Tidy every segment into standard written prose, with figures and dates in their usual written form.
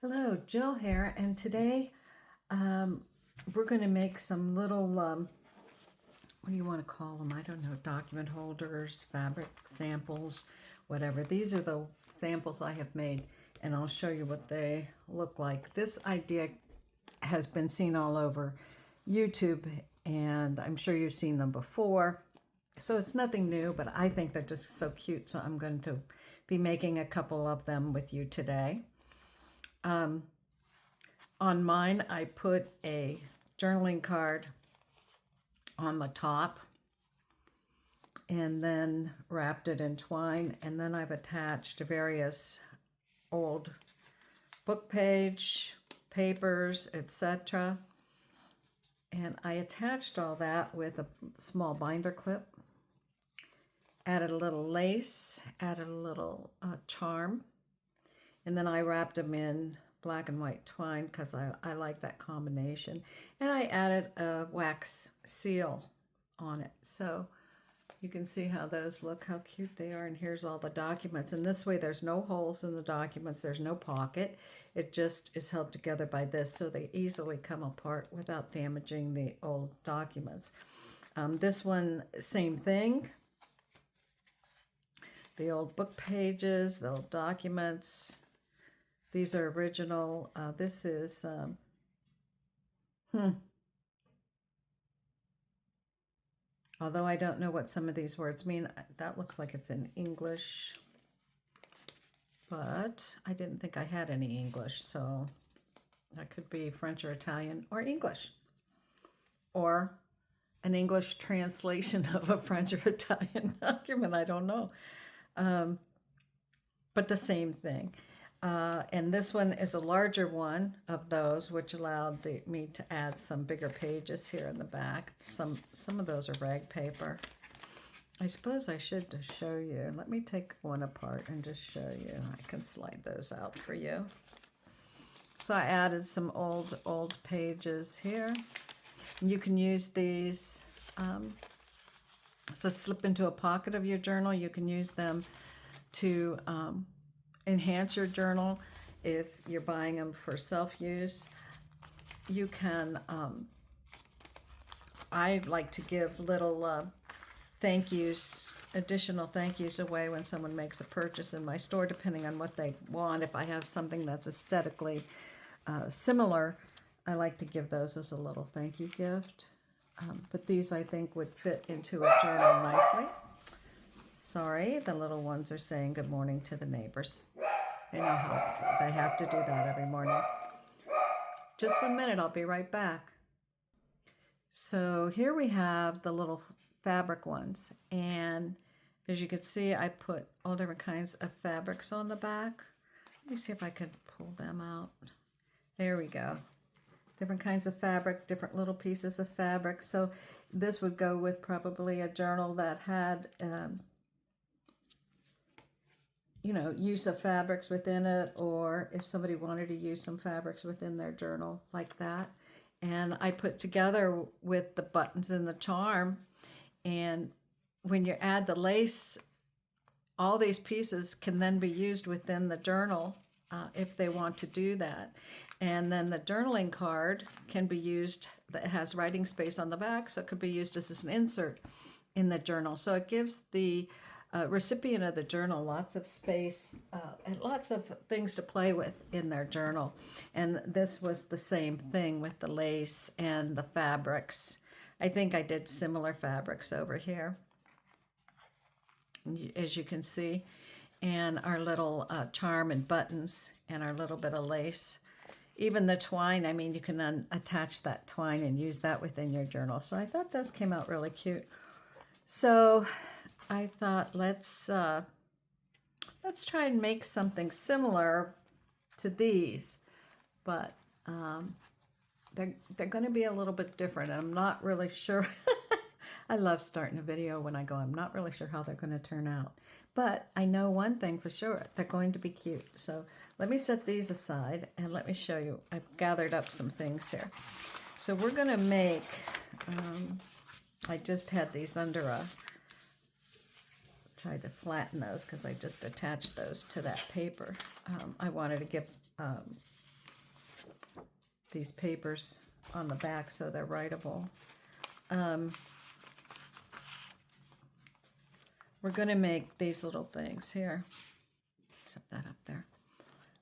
Hello, Jill here, and today we're going to make some little, what do you want to call them? I don't know, document holders, fabric samples, whatever. These are the samples I have made, and I'll show you what they look like. This idea has been seen all over YouTube, and I'm sure you've seen them before. So it's nothing new, but I think they're just so cute, so I'm going to be making a couple of them with you today. On mine, I put a journaling card on the top and then wrapped it in twine, and then I've attached various old book page, papers, etc. And I attached all that with a small binder clip, added a little lace, added a little charm, and then I wrapped them in black and white twine because I like that combination. And I added a wax seal on it. So you can see how those look, how cute they are. And here's all the documents. And this way there's no holes in the documents. There's no pocket. It just is held together by this, so they easily come apart without damaging the old documents. This one, same thing. The old book pages, the old documents. These are original. This is, although I don't know what some of these words mean, that looks like it's in English, but I didn't think I had any English, so that could be French or Italian or English, or an English translation of a French or Italian document. I don't know, but the same thing. And this one is a larger one of those, which allowed me to add some bigger pages here in the back. Some of those are rag paper. I suppose I should just show you. Let me take one apart and just show you. I can slide those out for you. So I added some old pages here. You can use these to slip into a pocket of your journal. You can use them to enhance your journal. If you're buying them for self-use, you can, I like to give little thank yous, additional thank yous away when someone makes a purchase in my store, depending on what they want. If I have something that's aesthetically similar, I like to give those as a little thank you gift. But these, I think, would fit into a journal nicely. Sorry, the little ones are saying good morning to the neighbors. They know how they have to do that every morning. Just 1 minute, I'll be right back. So here we have the little fabric ones. And as you can see, I put all different kinds of fabrics on the back. Let me see if I can pull them out. There we go. Different kinds of fabric, different little pieces of fabric. So this would go with probably a journal that had you know, use of fabrics within it, or if somebody wanted to use some fabrics within their journal like that. And I put together with the buttons and the charm. And when you add the lace, all these pieces can then be used within the journal if they want to do that. And then the journaling card can be used, that has writing space on the back, so it could be used as an insert in the journal. So it gives the recipient of the journal lots of space and lots of things to play with in their journal. And this was the same thing with the lace and the fabrics. I think I did similar fabrics over here, as you can see, and our little charm and buttons and our little bit of lace. Even the twine, I mean, you can attach that twine and use that within your journal. So I thought those came out really cute. So I thought, let's try and make something similar to these, but they're going to be a little bit different. I'm not really sure. I love starting a video when I go, I'm not really sure how they're going to turn out. But I know one thing for sure, they're going to be cute. So let me set these aside and let me show you. I've gathered up some things here. So we're going to make, I just had these under a, tried to flatten those because I just attached those to that paper. I wanted to give these papers on the back so they're writable. We're going to make these little things here. Set that up there.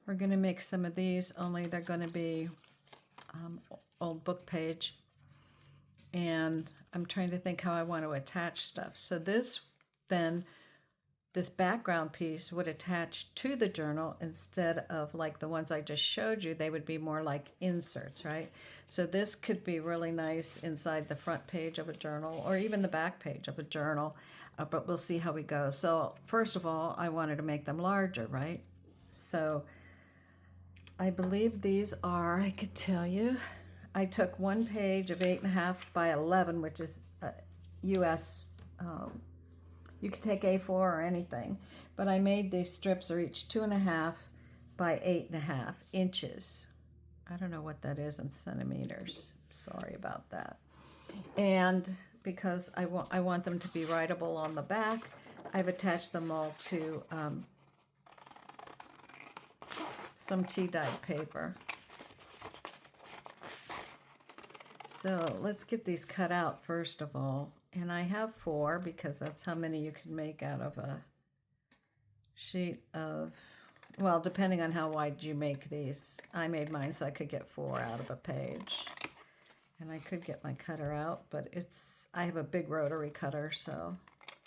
We're going to make some of these, only they're going to be old book page. And I'm trying to think how I want to attach stuff. So this background piece would attach to the journal instead of like the ones I just showed you. They would be more like inserts, right? So this could be really nice inside the front page of a journal or even the back page of a journal, but we'll see how we go. So first of all, I wanted to make them larger, right? So I believe these are, I could tell you, I took one page of 8.5 by 11, which is US. You could take A4 or anything, but I made these strips are each 2.5 by 8.5 inches. I don't know what that is in centimeters. Sorry about that. And because I want them to be writable on the back, I've attached them all to some tea-dyed paper. So let's get these cut out first of all. And I have 4 because that's how many you can make out of a sheet of, well, depending on how wide you make these. I made mine so I could get 4 out of a page. And I could get my cutter out, but I have a big rotary cutter, so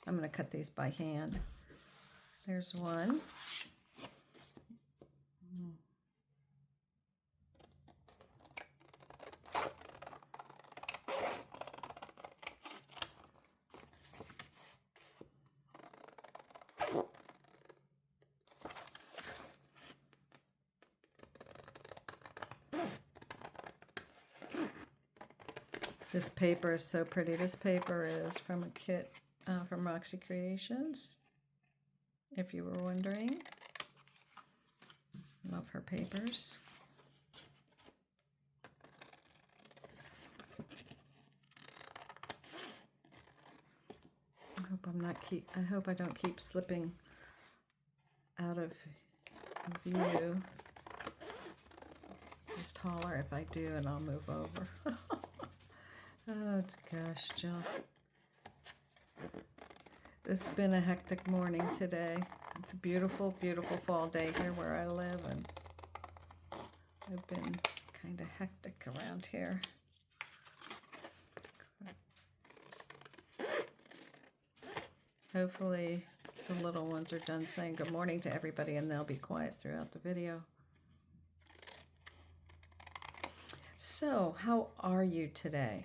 I'm going to cut these by hand. There's one. This paper is so pretty. This paper is from a kit from Roxy Creations, if you were wondering. Love her papers. I hope I don't keep slipping out of view. Just holler if I do and I'll move over. Oh gosh, Jill. It's been a hectic morning today. It's a beautiful, beautiful fall day here where I live, and I've been kind of hectic around here. Hopefully the little ones are done saying good morning to everybody and they'll be quiet throughout the video. So, how are you today?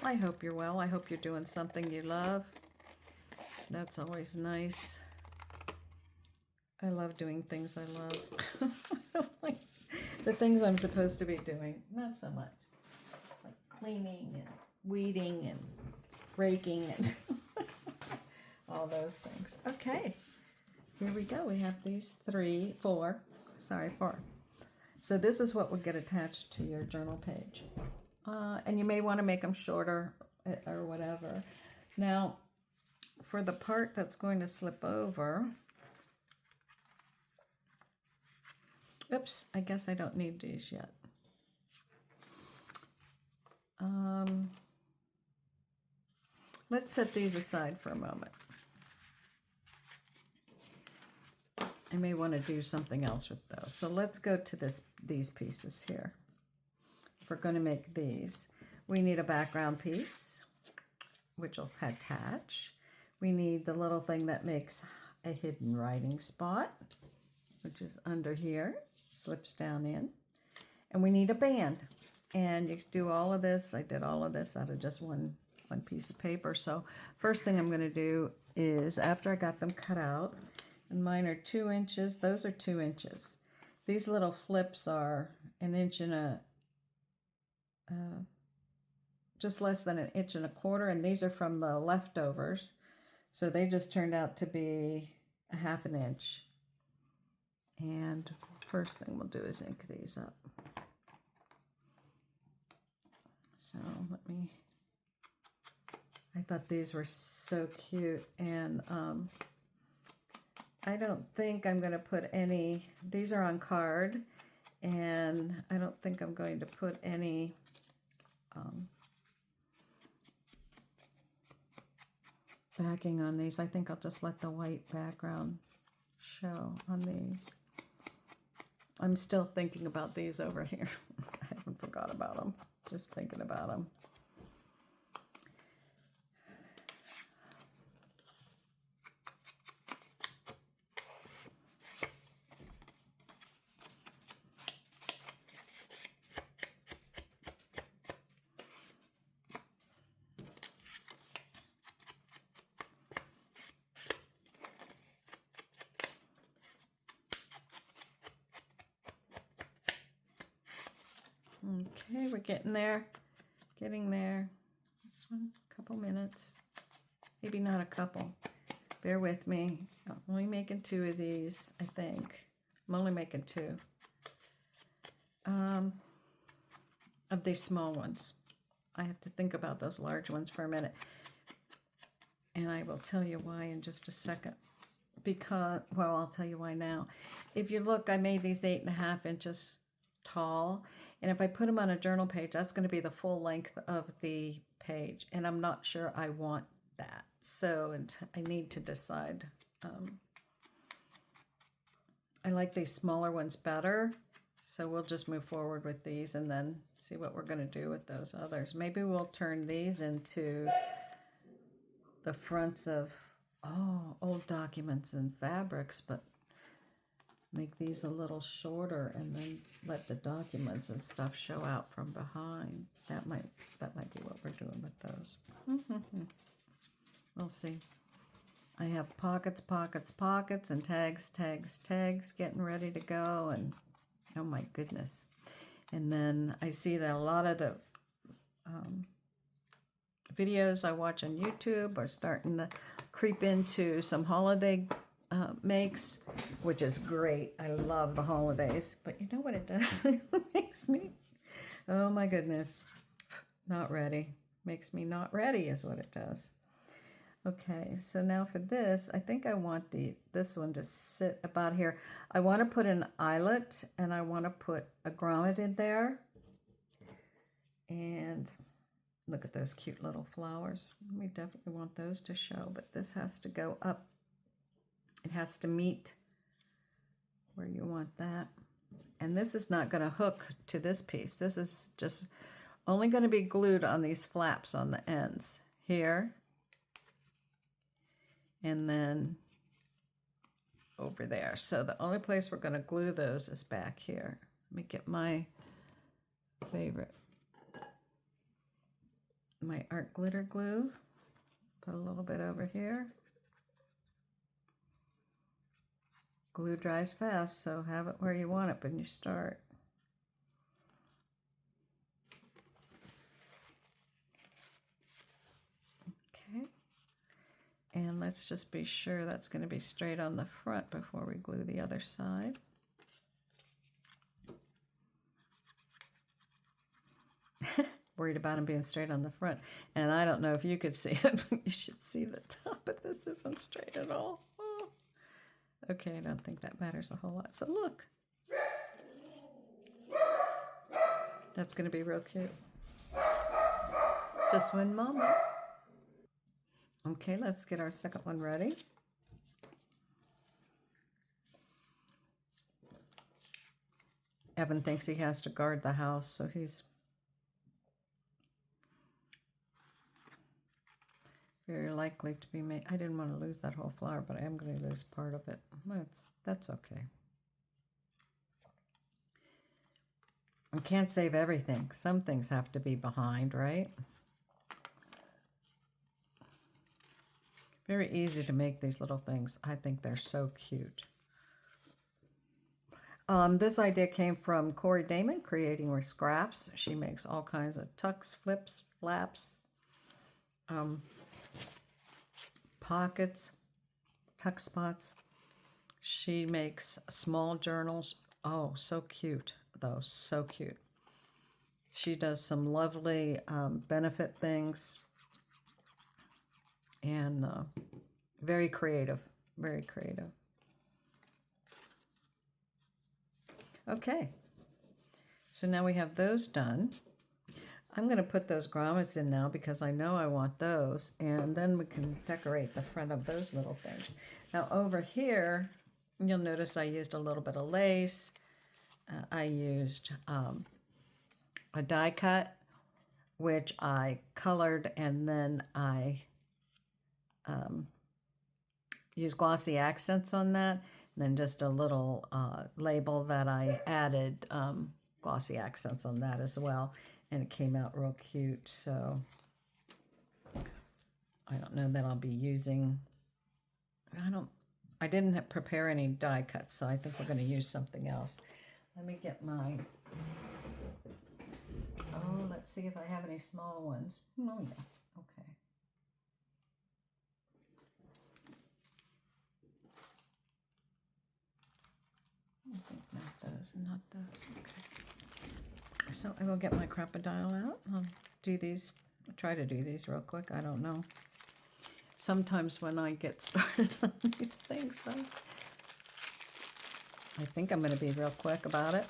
I hope you're well. I hope you're doing something you love. That's always nice. I love doing things I love. Like the things I'm supposed to be doing, not so much. Like cleaning and weeding and raking and all those things. Okay, here we go. We have these 4. So this is what would get attached to your journal page. And you may want to make them shorter or whatever. Now, for the part that's going to slip over, oops, I guess I don't need these yet. Let's set these aside for a moment. I may want to do something else with those. So let's go to these pieces here. If we're going to make these, we need a background piece, which will attach. We need the little thing that makes a hidden writing spot, which is under here, slips down in. And we need a band. And you can do all of this. I did all of this out of just one piece of paper. So first thing I'm going to do is, after I got them cut out, and mine are 2 inches, those are 2 inches. These little flips are 1 inch and just less than 1.25 inches, and these are from the leftovers. So they just turned out to be 1/2 inch. And first thing we'll do is ink these up. So I thought these were so cute, and I don't think I'm going to put any, these are on card, And I don't think I'm going to put any backing on these. I think I'll just let the white background show on these. I'm still thinking about these over here. I haven't forgot about them. Just thinking about them. Okay, we're getting there. Getting there. This one, a couple minutes. Maybe not a couple. Bear with me. I'm only making 2 of these, I think. I'm only making 2. Of these small ones. I have to think about those large ones for a minute. And I will tell you why in just a second. Because, well, I'll tell you why now. If you look, I made these 8.5 inches tall. And if I put them on a journal page, that's going to be the full length of the page. And I'm not sure I want that. So I need to decide. I like these smaller ones better. So we'll just move forward with these and then see what we're going to do with those others. Maybe we'll turn these into the fronts of, old documents and fabrics, but make these a little shorter and then let the documents and stuff show out from behind. That might be what we're doing with those. We'll see. I have pockets, pockets, pockets, and tags, tags, tags getting ready to go, and oh my goodness. And then I see that a lot of the videos I watch on YouTube are starting to creep into some holiday makes, which is great. I love the holidays, but you know what it does? It makes me, oh my goodness, not ready. Makes me not ready is what it does. Okay, so now for this, I think I want this one to sit about here. I want to put an eyelet and I want to put a grommet in there. And look at those cute little flowers. We definitely want those to show, but this has to go up. It has to meet where you want that. And this is not going to hook to this piece. This is just only going to be glued on these flaps on the ends here. And then over there. So the only place we're going to glue those is back here. Let me get my favorite, my art glitter glue. Put a little bit over here. Glue dries fast, so have it where you want it when you start. Okay. And let's just be sure that's going to be straight on the front before we glue the other side. Worried about them being straight on the front. And I don't know if you could see it, but you should see the top, but this isn't straight at all. Oh. Okay, I don't think that matters a whole lot. So look. That's going to be real cute. Just one moment. Okay, let's get our second one ready. Evan thinks he has to guard the house, so he's very likely to be made. I didn't want to lose that whole flower, but I am going to lose part of it. That's okay. I can't save everything. Some things have to be behind, right? Very easy to make these little things. I think they're so cute. This idea came from Corey Damon, Creating with Scraps. She makes all kinds of tucks, flips, flaps, pockets, tuck spots. She makes small journals. Oh, so cute, though. So cute. She does some lovely benefit things. And very creative. Very creative. Okay. So now we have those done. I'm going to put those grommets in now because I know I want those. And then we can decorate the front of those little things. Now over here, you'll notice I used a little bit of lace. I used a die cut, which I colored, and then I used glossy accents on that. And then just a little label that I added glossy accents on that as well. And it came out real cute. So I don't know that I'll be using, I didn't prepare any die cuts, so I think we're going to use something else. Let me get my, let's see if I have any small ones. Oh yeah, okay. I think not those, okay. So I will get my crocodile out. I'll try to do these real quick. I don't know. Sometimes when I get started on these things, I think I'm going to be real quick about it.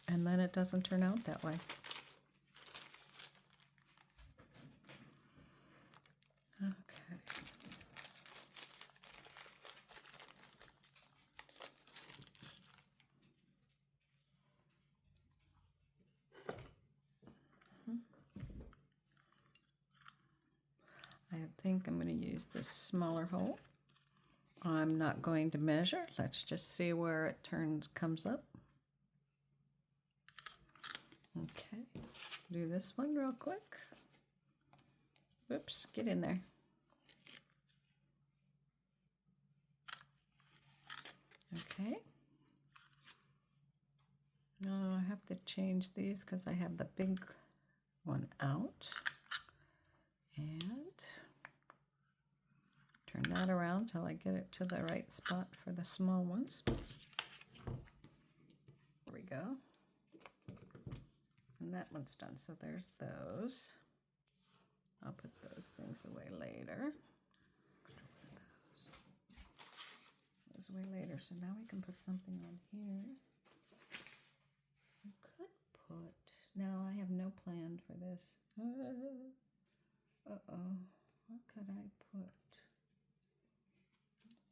And then it doesn't turn out that way. Okay. I think I'm going to use this smaller hole. I'm not going to measure. Let's just see where it comes up. Okay, do this one real quick. Oops, get in there. Okay. Now I have to change these because I have the big one out. And turn that around till I get it to the right spot for the small ones. There we go. And that one's done. So there's those. I'll put those things away later. Those away later. So now we can put something on here. I could put, no, I have no plan for this. Uh-oh. What could I put?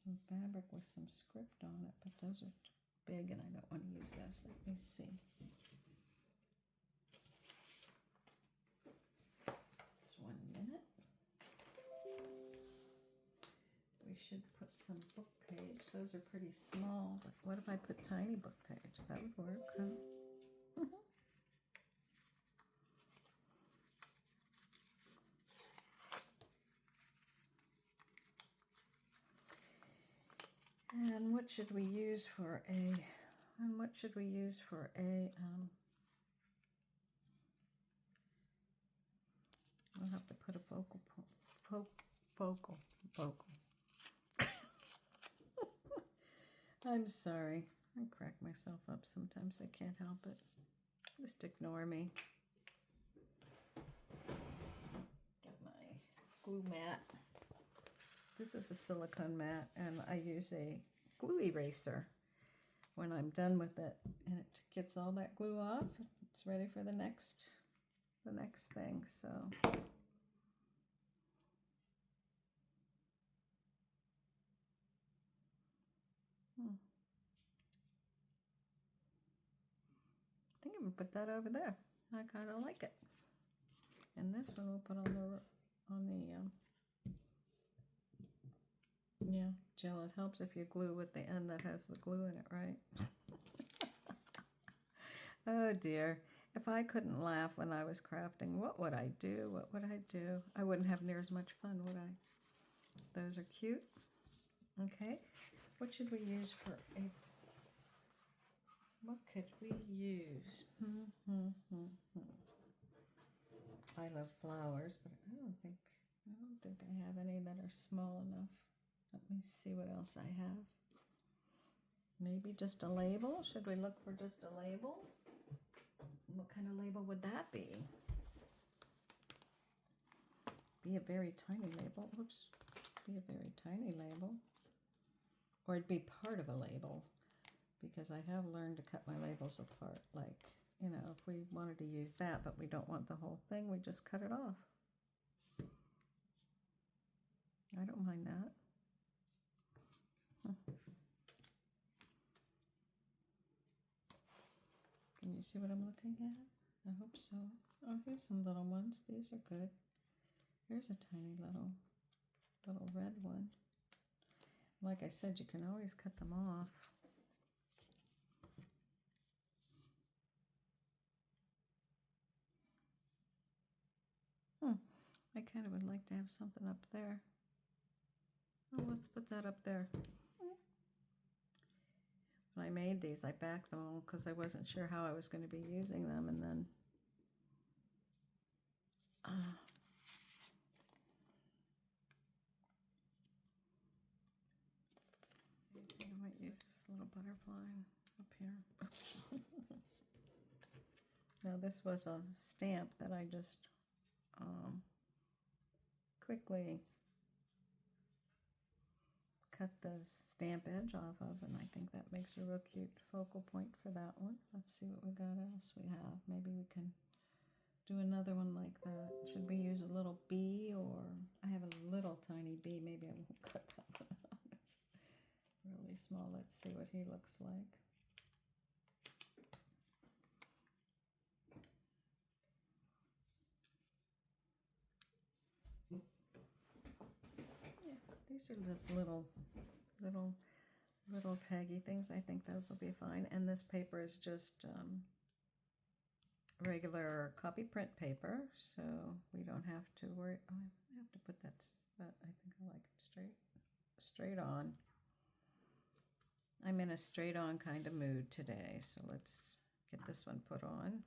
Some fabric with some script on it, but those are too big and I don't want to use those. Let me see. Just 1 minute. We should put some book page. Those are pretty small, but what if I put tiny book page? That would work, huh? And what should we use for a, I'll have to put a focal. I'm sorry. I crack myself up sometimes. I can't help it. Just ignore me. Get my glue mat. This is a silicone mat, and I use a glue eraser when I'm done with it, and it gets all that glue off. It's ready for the next thing. So I think I'm gonna put that over there. I kind of like it. And this one we'll put on the yeah, Jill, it helps if you glue with the end that has the glue in it, right? Oh dear. If I couldn't laugh when I was crafting, what would I do? What would I do? I wouldn't have near as much fun, would I? Those are cute. Okay. What should we use for a... What could we use? I love flowers, but I don't think I have any that are small enough. Let me see what else I have. Maybe just a label? Should we look for just a label? What kind of label would that be? Be a very tiny label. Whoops. Be a very tiny label. Or it'd be part of a label. because I have learned to cut my labels apart. Like, you know, if we wanted to use that, but we don't want the whole thing, we just cut it off. I don't mind that. Can you see what I'm looking at? I hope so. Oh, here's some little ones. These are good. Here's a tiny little red one. Like I said, you can always cut them off. I kind of would like to have something up there. Oh, let's put that up there. When I made these, I backed them all because I wasn't sure how I was going to be using them, and then I might use this little butterfly up here. Now this was a stamp that I just quickly cut the stamp edge off of, and I think that makes a real cute focal point for that one. Let's see what we got else we have. Maybe we can do another one like that. Should we use a little bee, or I have a little tiny bee. Maybe I won't cut that one off. It's really small. Let's see what he looks like. Yeah, these are just little taggy things. I think those will be fine. And this paper is just regular copy print paper, so we don't have to worry. Oh, I have to put that, but I think I like it straight on. I'm in a straight on kind of mood today, so let's get this one put on.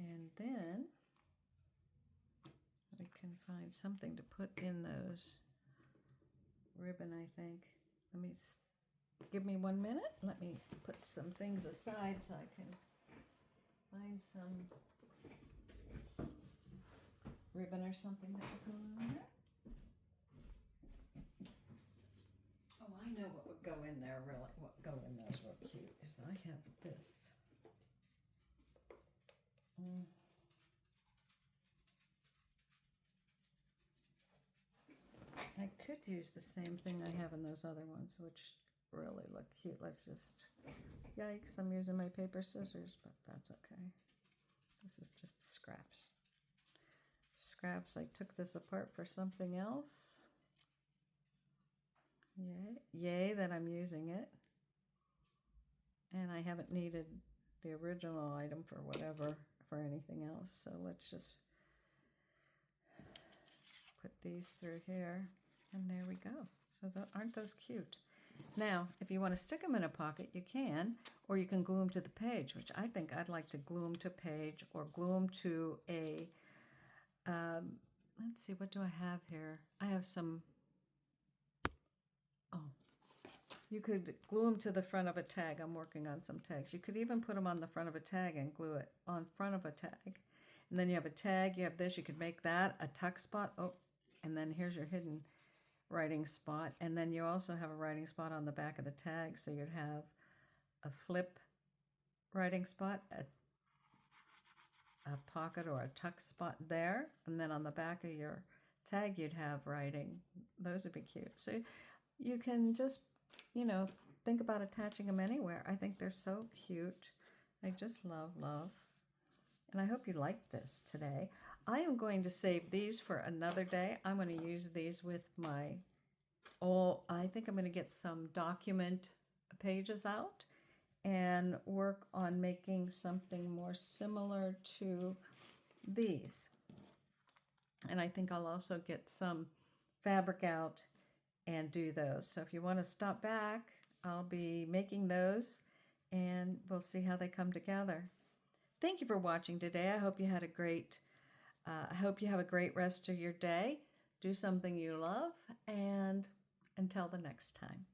And then we can find something to put in those ribbon, I think. Give me 1 minute. Let me put some things aside so I can find some ribbon or something that would go in there. Oh, I know what would go in there, really. What would go in there is real cute is I have this. I could use the same thing I have in those other ones, which really look cute. Let's just, yikes, I'm using my paper scissors, but that's okay. This is just scraps. Scraps, I took this apart for something else. Yay that I'm using it. And I haven't needed the original item for whatever, for anything else. So let's just put these through here, and there we go. So aren't those cute? Now, if you want to stick them in a pocket, you can, or you can glue them to the page, which I think I'd like to glue them to page, or glue them to a, let's see, what do I have here? I have some, you could glue them to the front of a tag. I'm working on some tags. You could even put them on the front of a tag and glue it on front of a tag. And then you have a tag, you have this, you could make that a tuck spot. Oh, and then here's your hidden writing spot. And then you also have a writing spot on the back of the tag. So you'd have a flip writing spot, a pocket or a tuck spot there. And then on the back of your tag, you'd have writing. Those would be cute. So you can just, you know, think about attaching them anywhere. I think they're so cute. I just love. And I hope you liked this today. I am going to save these for another day. I'm going to use these with my, I think I'm going to get some document pages out and work on making something more similar to these. And I think I'll also get some fabric out and do those. So if you want to stop back, I'll be making those and we'll see how they come together. Thank you for watching today. I hope you had a great, I hope you have a great rest of your day. Do something you love, and until the next time.